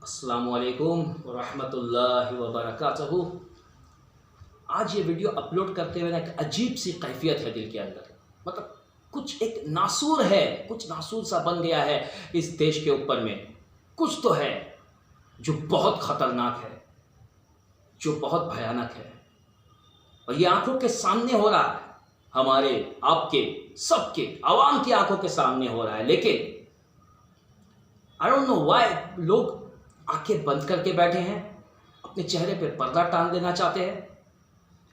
अस्सलामुअलैकुम वरहमतुल्लाहि वबरकातुहू। आज ये वीडियो अपलोड करते हुए ना एक अजीब सी कैफियत है दिल के अंदर। मतलब कुछ एक नासूर है, कुछ नासूर सा बन गया है इस देश के ऊपर में। कुछ तो है जो बहुत ख़तरनाक है, जो बहुत भयानक है, और ये आंखों के सामने हो रहा है, हमारे आपके सबके आवाम की आंखों के सामने हो रहा है। लेकिन आई डोंट नो व्हाई लोग आंखें बंद करके बैठे हैं, अपने चेहरे पे पर्दा टांग देना चाहते हैं।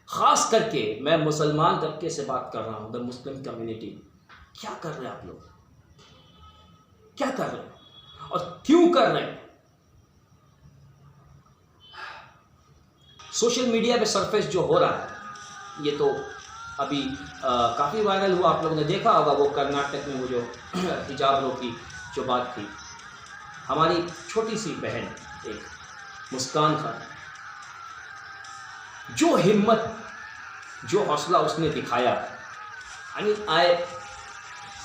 ख़ास करके मैं मुसलमान तबके से बात कर रहा हूँ, द मुस्लिम कम्युनिटी। क्या कर रहे हैं आप लोग? क्या कर रहे हैं और क्यों कर रहे हैं? सोशल मीडिया पे सरफेस जो हो रहा है ये तो अभी काफ़ी वायरल हुआ। आप लोगों ने देखा होगा वो कर्नाटक में वो जो हिजाब की जो बात थी। हमारी छोटी सी बहन एक मुस्कान खान, जो हिम्मत, जो हौसला उसने दिखाया, आई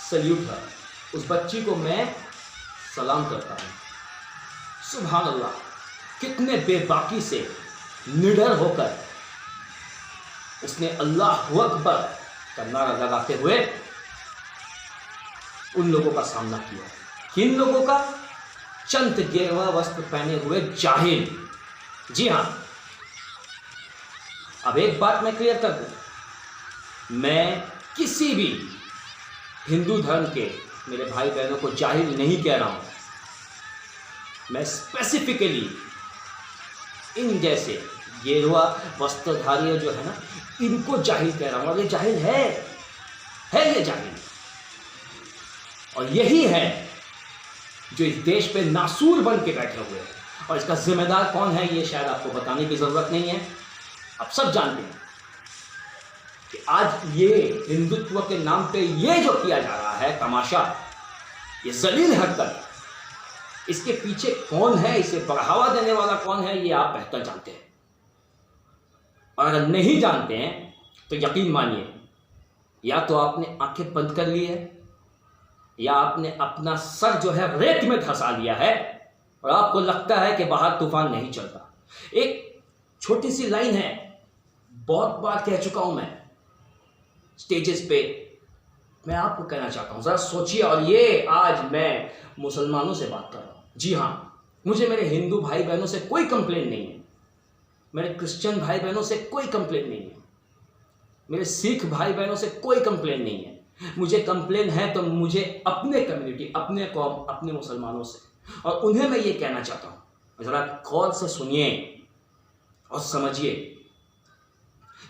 सल्यूट हर। उस बच्ची को मैं सलाम करता हूँ। सुभान अल्लाह, कितने बेबाकी से निडर होकर उसने अल्लाहु अकबर का नारा लगाते हुए उन लोगों का सामना किया। किन लोगों का? चंद गेरुआ वस्त्र पहने हुए जाहिल। जी हाँ, अब एक बात मैं क्लियर कर दूं, मैं किसी भी हिंदू धर्म के मेरे भाई बहनों को जाहिल नहीं कह रहा हूं। मैं स्पेसिफिकली इन जैसे गेरुआ वस्त्रधारी जो है ना, इनको जाहिल कह रहा हूं। और ये जाहिल है ये जाहिल। और यही है जो इस देश पे नासूर बन के बैठे हुए हैं। और इसका जिम्मेदार कौन है ये शायद आपको बताने की जरूरत नहीं है, आप सब जानते हैं कि आज ये हिंदुत्व के नाम पे ये जो किया जा रहा है तमाशा, ये जलील हरकत, इसके पीछे कौन है, इसे बढ़ावा देने वाला कौन है, ये आप बेहतर जानते हैं। और अगर नहीं जानते हैं तो यकीन मानिए, या तो आपने आंखें बंद कर ली है, या आपने अपना सर जो है रेत में धंसा लिया है और आपको लगता है कि बाहर तूफान नहीं चलता। एक छोटी सी लाइन है, बहुत बार कह चुका हूं मैं स्टेजेस पे, मैं आपको कहना चाहता हूं, जरा सोचिए। और ये आज मैं मुसलमानों से बात कर रहा हूं। जी हां, मुझे मेरे हिंदू भाई बहनों से कोई कंप्लेन नहीं है, मेरे क्रिश्चियन भाई बहनों से कोई कंप्लेन नहीं है, मेरे सिख भाई बहनों से कोई कंप्लेन नहीं है। मुझे कंप्लेन है तो मुझे अपने कम्युनिटी, अपने कौम, अपने मुसलमानों से। और उन्हें मैं ये कहना चाहता हूं, जरा गौर से सुनिए और समझिए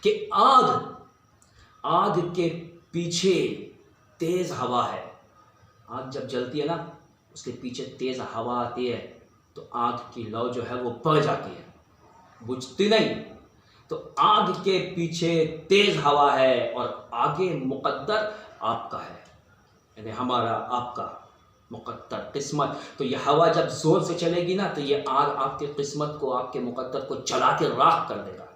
कि आग के पीछे तेज हवा है। आग जब जलती है ना, उसके पीछे तेज हवा आती है तो आग की लौ जो है वो बढ़ जाती है, बुझती नहीं। तो आग के पीछे तेज हवा है और आगे मुकद्दर आपका है, यानी हमारा आपका मुकद्दर किस्मत। तो ये हवा जब जोर से चलेगी ना, तो ये आग आपके किस्मत को, आपके मुकद्दर को जला के राख कर देगा।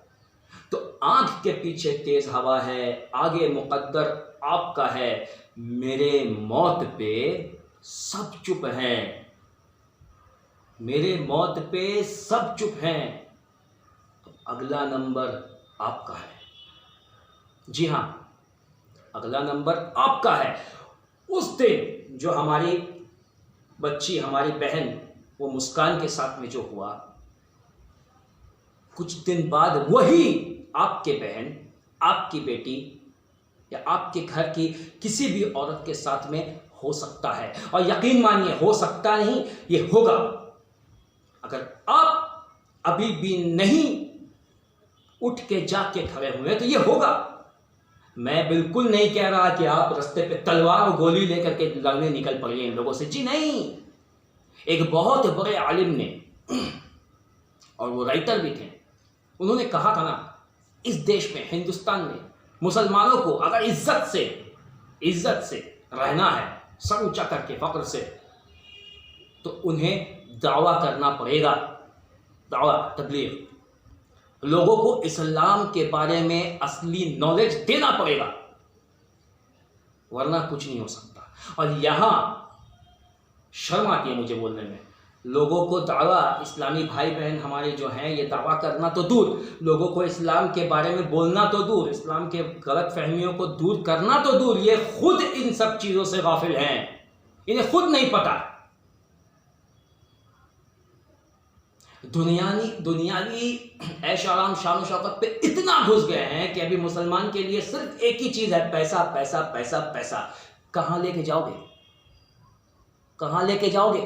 तो आग के पीछे तेज हवा है, आगे मुकद्दर आपका है। मेरे मौत पे सब चुप हैं, मेरे मौत पे सब चुप हैं, अगला नंबर आपका है। जी हां, अगला नंबर आपका है। उस दिन जो हमारी बच्ची, हमारी बहन, वो मुस्कान के साथ में जो हुआ, कुछ दिन बाद वही आपके बहन, आपकी बेटी या आपके घर की किसी भी औरत के साथ में हो सकता है। और यकीन मानिए, हो सकता नहीं, ये होगा। अगर आप अभी भी नहीं उठ के जाके खड़े हुए तो ये होगा। मैं बिल्कुल नहीं कह रहा कि आप रास्ते पे तलवार और गोली लेकर के लड़ने निकल पड़िए इन लोगों से। जी नहीं। एक बहुत बड़े आलिम ने, और वो राइटर भी थे, उन्होंने कहा था ना, इस देश में, हिंदुस्तान में मुसलमानों को अगर इज्जत से रहना है, सर ऊंचा करके फक्र से, तो उन्हें दावा करना पड़ेगा, दावा, तबलीग। लोगों को इस्लाम के बारे में असली नॉलेज देना पड़ेगा, वरना कुछ नहीं हो सकता। और यहां शर्म आती है मुझे बोलने में, लोगों को दावा, इस्लामी भाई बहन हमारे जो हैं ये दावा करना तो दूर, लोगों को इस्लाम के बारे में बोलना तो दूर, इस्लाम के गलत फहमियों को दूर करना तो दूर, ये खुद इन सब चीज़ों से गाफिल हैं, इन्हें खुद नहीं पता। दुनियावी ऐश आराम शान शौकत पे इतना घुस गए हैं कि अभी मुसलमान के लिए सिर्फ एक ही चीज़ है, पैसा पैसा पैसा पैसा। कहाँ लेके जाओगे, कहाँ लेके जाओगे?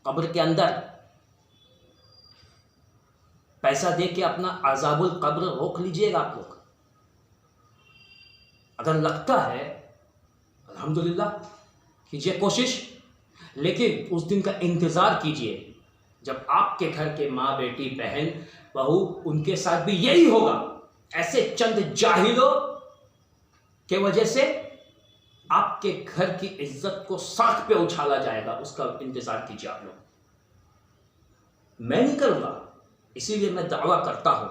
कब्र के अंदर पैसा दे के अपना अज़ाबुल कब्र रोक लीजिएगा आप लोग। अगर लगता है अल्हम्दुलिल्लाह कीजिए कोशिश, लेकिन उस दिन का इंतज़ार कीजिए जब आपके घर के माँ बेटी बहन बहू उनके साथ भी यही होगा। ऐसे चंद जाहिलों के वजह से आपके घर की इज्जत को साख पे उछाला जाएगा, उसका इंतजार कीजिए आप लोग। मैं नहीं करूंगा, इसीलिए मैं दावा करता हूं,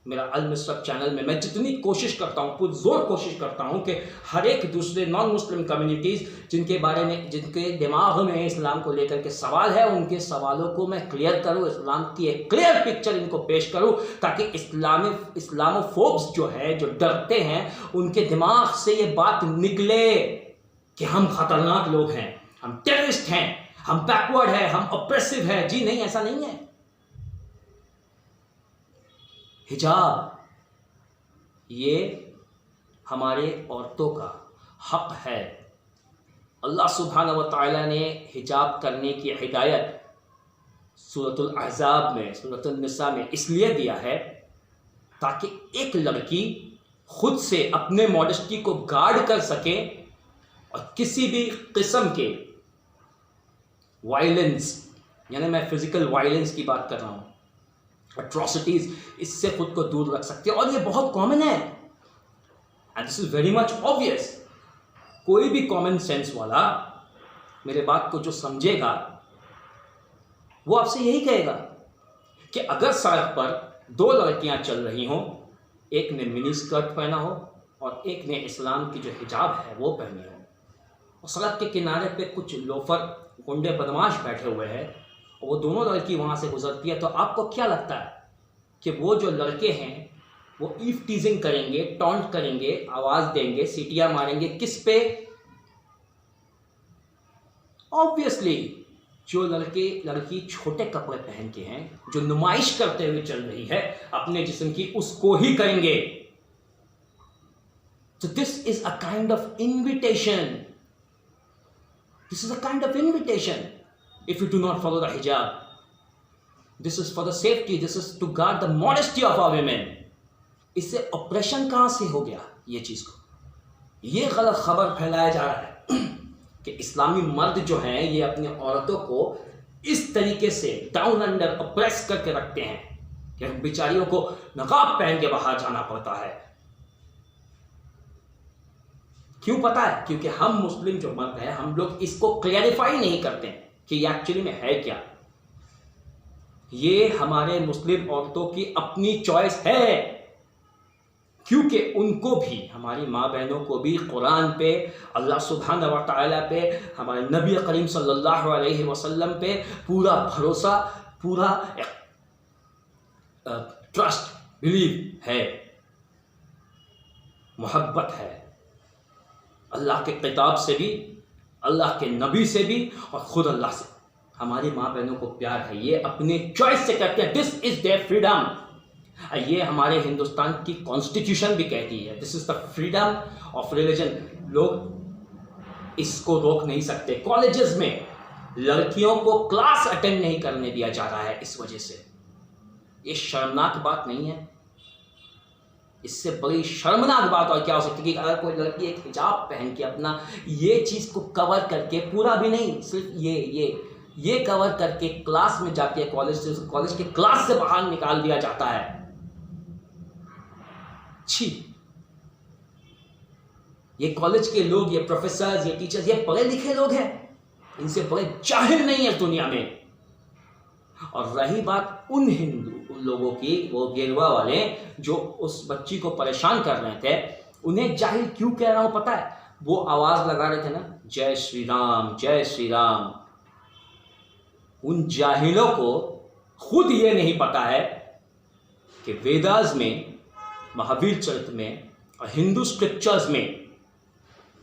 मेरा अल-मिसरत चैनल में मैं जितनी कोशिश करता हूं, पुरजोर कोशिश करता हूं कि हर एक दूसरे नॉन मुस्लिम कम्युनिटीज़ जिनके बारे में, जिनके दिमाग में इस्लाम को लेकर के सवाल है, उनके सवालों को मैं क्लियर करूं, इस्लाम की एक क्लियर पिक्चर इनको पेश करूं, ताकि इस्लामोफोब्स जो है, जो डरते हैं, उनके दिमाग से ये बात निकले कि हम खतरनाक लोग हैं, हम टेररिस्ट हैं, हम बैकवर्ड हैं, हम ऑप्रेसिव हैं। जी नहीं, ऐसा नहीं है। हिजाब ये हमारे औरतों का हक है। अल्लाह सुब्हानहू व तआला ने हिजाब करने की हिदायत सूरतुल अहज़ाब में, सूरतुल निसा में इसलिए दिया है ताकि एक लड़की खुद से अपने मॉडेस्टी को गार्ड कर सके और किसी भी किस्म के वायलेंस, यानी मैं फिजिकल वायलेंस की बात कर रहा हूँ, एट्रोसिटीज़, इससे खुद को दूर रख सकते हैं। और ये बहुत कॉमन है, and this is very much obvious. कोई भी कॉमन सेंस वाला मेरे बात को जो समझेगा वो आपसे यही कहेगा कि अगर सड़क पर दो लड़कियां चल रही हों, एक ने मिनी स्कर्ट पहना हो और एक ने इस्लाम की जो हिजाब है वो पहनी हो, और सड़क के किनारे पे कुछ लोफर गुंडे बदमाश बैठे हुए हैं और वो दोनों लड़की वहाँ से गुजरती है, तो आपको क्या लगता है कि वो जो लड़के हैं वो ईव टीजिंग करेंगे, टॉन्ट करेंगे, आवाज़ देंगे, सीटियाँ मारेंगे किस पे? ऑब्वियसली जो लड़की छोटे कपड़े पहन के हैं, जो नुमाइश करते हुए चल रही है अपने जिस्म की, उसको ही करेंगे। So this is a kind of invitation. This is a kind of invitation. If you do not follow the hijab, this is for the safety. This is to guard the modesty of our women. इससे operation कहाँ से हो गया ये चीज़ को? ये गलत खबर फैलाया जा रहा है कि इस्लामी मर्द जो हैं ये अपनी औरतों को इस तरीके से डाउन अंडर ऑप्रेस करके रखते हैं कि बेचारियों को नकाब पहन के बाहर जाना पड़ता है। क्यों पता है? क्योंकि हम मुस्लिम जो मर्द हैं, हम लोग इसको क्लैरिफाई नहीं करते हैं कि ये एक्चुअली में है क्या। ये हमारे मुस्लिम औरतों की अपनी चॉइस है, क्योंकि उनको भी, हमारी माँ बहनों को भी कुरान पे, अल्लाह सुब्हानहू व तआला पे, हमारे नबी करीम सल्लल्लाहु अलैहि वसल्लम पे पूरा भरोसा, पूरा ट्रस्ट, बिलीव है, मोहब्बत है अल्लाह के किताब से भी, अल्लाह के नबी से भी और ख़ुद अल्लाह से। हमारी माँ बहनों को प्यार है, ये अपने चॉइस से करते हैं। This is their freedom. ये हमारे हिंदुस्तान की कॉन्स्टिट्यूशन भी कहती है, this is the freedom of religion. लोग इसको रोक नहीं सकते। कॉलेजेस में लड़कियों को क्लास अटेंड नहीं करने दिया जा रहा है इस वजह से। ये शर्मनाक बात नहीं है? इससे बड़ी शर्मनाक बात और क्या हो सकती है कि अगर कोई लड़की एक हिजाब पहन के अपना ये चीज़ को कवर करके, पूरा भी नहीं, सिर्फ ये कवर करके क्लास में जाती है, कॉलेज के क्लास से बाहर निकाल दिया जाता है। छी, ये कॉलेज के लोग, ये प्रोफेसर्स, ये टीचर्स, ये पढ़े लिखे लोग हैं, इनसे बड़े जाहिल नहीं है दुनिया में। और रही बात उन लोगों की, वो गेरुआ वाले जो उस बच्ची को परेशान कर रहे थे, उन्हें जाहिल क्यों कह रहा हूं पता है? वो आवाज़ लगा रहे थे ना, जय श्री राम, जय श्री राम। उन जाहिलों को खुद ये नहीं पता है कि वेदास में, महावीर चरित्र में और हिंदू स्क्रिप्चर्स में,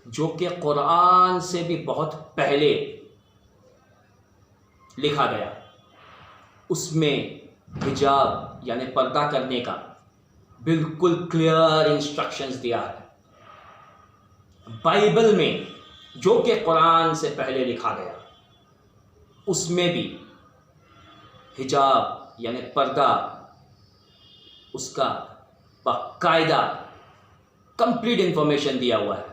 जो कि कुरान से भी बहुत पहले लिखा गया, उसमें हिजाब यानी पर्दा करने का बिल्कुल क्लियर इंस्ट्रक्शंस दिया है। बाइबल में, जो कि कुरान से पहले लिखा गया, उसमें भी हिजाब यानी पर्दा, उसका बाकायदा कंप्लीट इंफॉर्मेशन दिया हुआ है।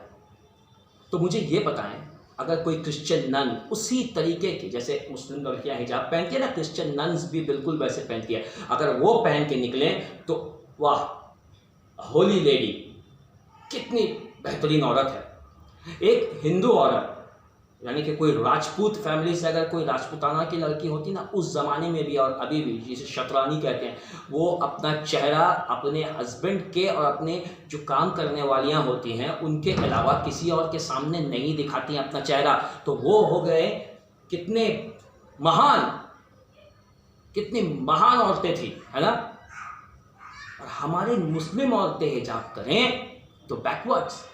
तो मुझे ये बताएं, अगर कोई क्रिश्चियन नन उसी तरीके की, जैसे मुस्लिम लड़कियां हिजाब पहनती है ना, क्रिश्चियन नन्स भी बिल्कुल वैसे पहनती है, अगर वो पहन के निकलें तो वाह, होली लेडी, कितनी बेहतरीन औरत है। एक हिंदू औरत यानी कि कोई राजपूत फैमिली से अगर कोई राजपूताना की लड़की होती ना, उस ज़माने में भी और अभी भी, जिसे शतरानी कहते हैं, वो अपना चेहरा अपने हस्बैंड के और अपने जो काम करने वालियां होती हैं उनके अलावा किसी और के सामने नहीं दिखाती हैं अपना चेहरा। तो वो हो गए कितनी महान औरतें थी, है ना। और हमारे मुस्लिम औरतें हिजाब करें तो बैकवर्ड्स,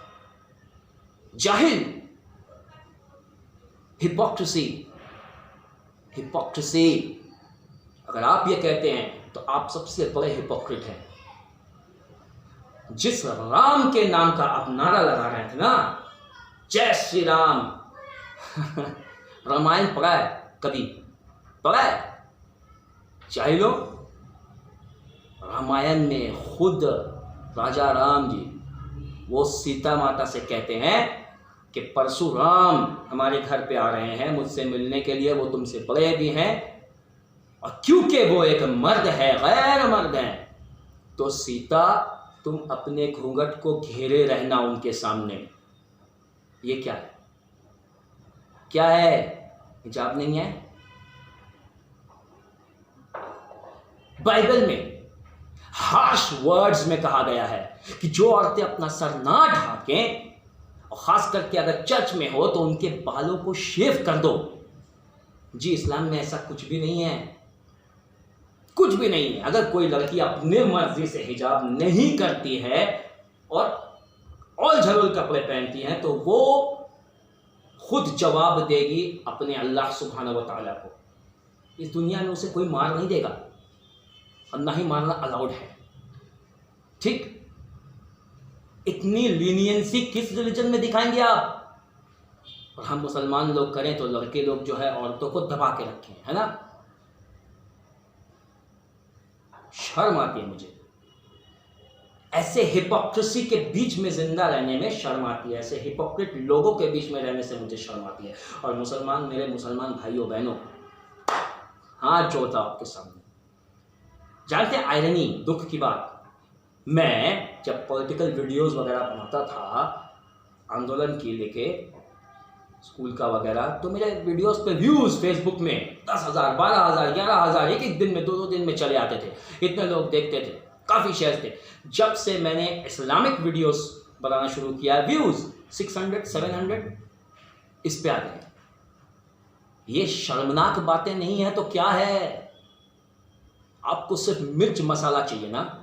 जाहिल, हिपोक्रेसी। अगर आप ये कहते हैं तो आप सबसे बड़े हिपोक्रेट हैं। जिस राम के नाम का आप नारा लगा रहे थे ना, जय श्री राम, रामायण पढ़ा है कभी? पढ़ा है? जाहिलो, रामायण में खुद राजा राम जी वो सीता माता से कहते हैं कि परशुराम हमारे घर पे आ रहे हैं मुझसे मिलने के लिए, वो तुमसे बड़े भी हैं, और क्योंकि वो एक मर्द है, गैर मर्द हैं, तो सीता तुम अपने घूंघट को घेरे रहना उनके सामने। ये क्या है? क्या है? हिजाब नहीं है? बाइबल में हार्श वर्ड्स में कहा गया है कि जो औरतें अपना सर ना ढाकें, और खास करके अगर चर्च में हो तो उनके बालों को शेव कर दो। जी, इस्लाम में ऐसा कुछ भी नहीं है, कुछ भी नहीं है। अगर कोई लड़की अपने मर्जी से हिजाब नहीं करती है और ऑल झरोल कपड़े पहनती है तो वो खुद जवाब देगी अपने अल्लाह सुब्हानहू व तआला को। इस दुनिया में उसे कोई मार नहीं देगा और ना ही मारना अलाउड है, ठीक। इतनी लीनियंसी किस रिलीजन में दिखाएंगे आप? और हम मुसलमान लोग करें तो लड़के लोग जो है औरतों को दबा के रखें, है ना। शर्म आती है मुझे, ऐसे हिपोक्रेसी के बीच में जिंदा रहने में शर्म आती है, ऐसे हिपोक्रेट लोगों के बीच में रहने से मुझे शर्म आती है। और मुसलमान, मेरे मुसलमान भाइयों बहनों, हाथ जोड़ता हूं आपके सामने। जानते हैं आयरनी, दुख की बात, मैं जब पॉलिटिकल वीडियोस वगैरह बनाता था आंदोलन के लेके, स्कूल का वगैरह, तो मेरे वीडियोस पे व्यूज़ फेसबुक में 10,000, 12,000, 11,000 एक दिन में, 2-2 दिन में चले आते थे। इतने लोग देखते थे, काफ़ी शेयर थे। जब से मैंने इस्लामिक वीडियोस बनाना शुरू किया, व्यूज़ 600, 700 इस पे आ गए। ये शर्मनाक बातें नहीं है तो क्या है? आपको सिर्फ मिर्च मसाला चाहिए ना,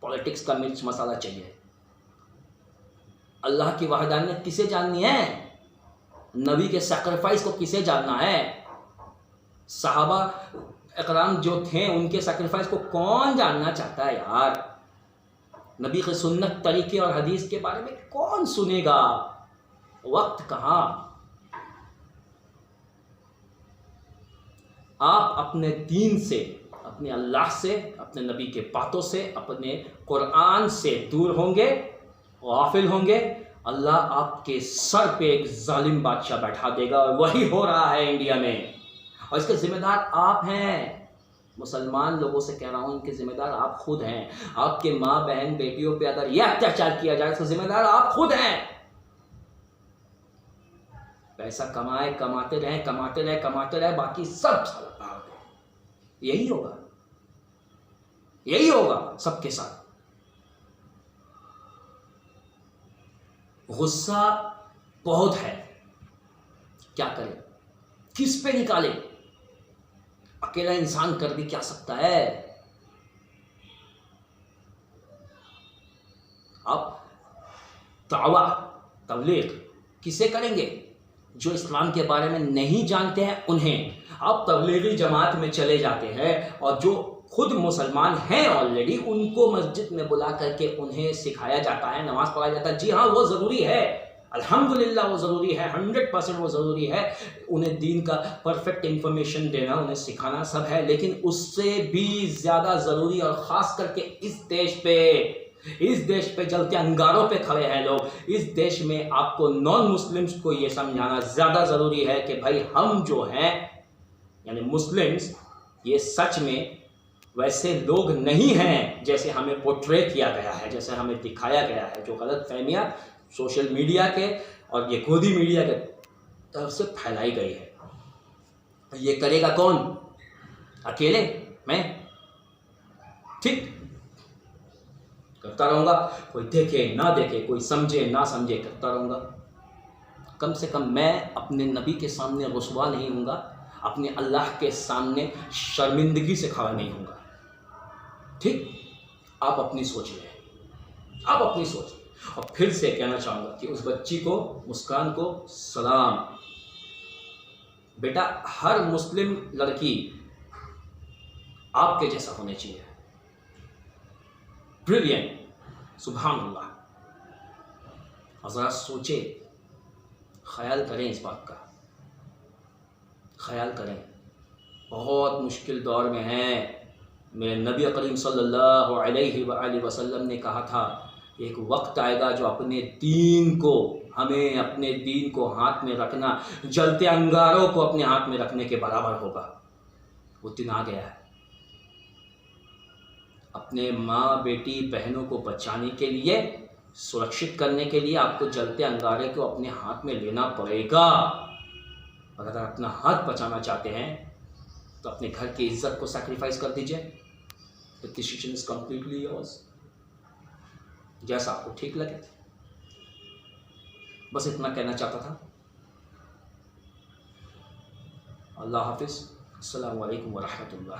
पॉलिटिक्स का मिर्च मसाला चाहिए। अल्लाह की वहदानियत किसे जाननी है? नबी के सैक्रिफाइस को किसे जानना है? सहाबा इकराम जो थे उनके सैक्रिफाइस को कौन जानना चाहता है यार? नबी के सुन्नत, तरीके और हदीस के बारे में कौन सुनेगा? वक्त कहाँ। आप अपने दीन से, अपने अल्लाह से, अपने नबी के बातों से, अपने कुरान से दूर होंगे, गाफिल होंगे, अल्लाह आपके सर पे एक जालिम बादशाह बैठा देगा। और वही हो रहा है इंडिया में, और इसके जिम्मेदार आप हैं। मुसलमान लोगों से कह रहा हूँ, इनके जिम्मेदार आप खुद हैं। आपके माँ बहन बेटियों पे अगर यह अत्याचार किया जाए, इसके जिम्मेदार आप खुद हैं। पैसा कमाते रहे, बाकी सब साला यही होगा सबके साथ। गुस्सा बहुत है, क्या करें, किस पे निकाले? अकेला इंसान कर भी क्या सकता है? आप दावा तबलीग किसे करेंगे? जो इस्लाम के बारे में नहीं जानते हैं उन्हें। आप तबलीगी जमात में चले जाते हैं और जो खुद मुसलमान हैं ऑलरेडी, उनको मस्जिद में बुला करके उन्हें सिखाया जाता है, नमाज पढ़ाया जाता है। जी हाँ, वो ज़रूरी है, अल्हम्दुलिल्लाह वो ज़रूरी है, 100% वो ज़रूरी है। उन्हें दीन का परफेक्ट इंफॉर्मेशन देना, उन्हें सिखाना सब है, लेकिन उससे भी ज़्यादा ज़रूरी और ख़ास करके इस देश पे जलते अंगारों पे खड़े हैं लोग। इस देश में आपको नॉन मुस्लिम्स को ये समझाना ज़्यादा ज़रूरी है कि भाई हम जो हैं यानी मुस्लिम्स, ये सच में वैसे लोग नहीं हैं जैसे हमें पोर्ट्रे किया गया है, जैसे हमें दिखाया गया है। जो गलत फहमियाँ सोशल मीडिया के और ये गोदी मीडिया के तरफ से फैलाई गई है, ये करेगा कौन? अकेले मैं? ठीक, करता रहूँगा, कोई देखे ना देखे, कोई समझे ना समझे, करता रहूँगा। कम से कम मैं अपने नबी के सामने रुसवा नहीं होऊंगा, अपने अल्लाह के सामने शर्मिंदगी से खड़ा नहीं होऊंगा। ठीक, आप अपनी सोच लें, आप अपनी सोच लें। और फिर से कहना चाहूँगा कि उस बच्ची को, मुस्कान को सलाम। बेटा, हर मुस्लिम लड़की आपके जैसा होनी चाहिए, ब्रिलियंट, सुभान अल्लाह। और ज़रा सोचे, ख्याल करें, इस बात का ख्याल करें। बहुत मुश्किल दौर में हैं। मेरे नबी करीम सल्लल्लाहु अलैहि वसल्लम ने कहा था, एक वक्त आएगा जो हमें अपने दीन को हाथ में रखना जलते अंगारों को अपने हाथ में रखने के बराबर होगा। वो दिन आ गया है। अपने माँ, बेटी, बहनों को बचाने के लिए, सुरक्षित करने के लिए आपको जलते अंगारे को अपने हाथ में लेना पड़ेगा। अगर अपना हाथ बचाना चाहते हैं तो अपने घर की इज्जत को सैक्रिफाइस कर दीजिए। The decision is completely yours, जैसा आपको ठीक लगे। बस इतना कहना चाहता था। अल्लाह हाफिज़। अस्सलामु अलैकुम व रहमतुल्लाह।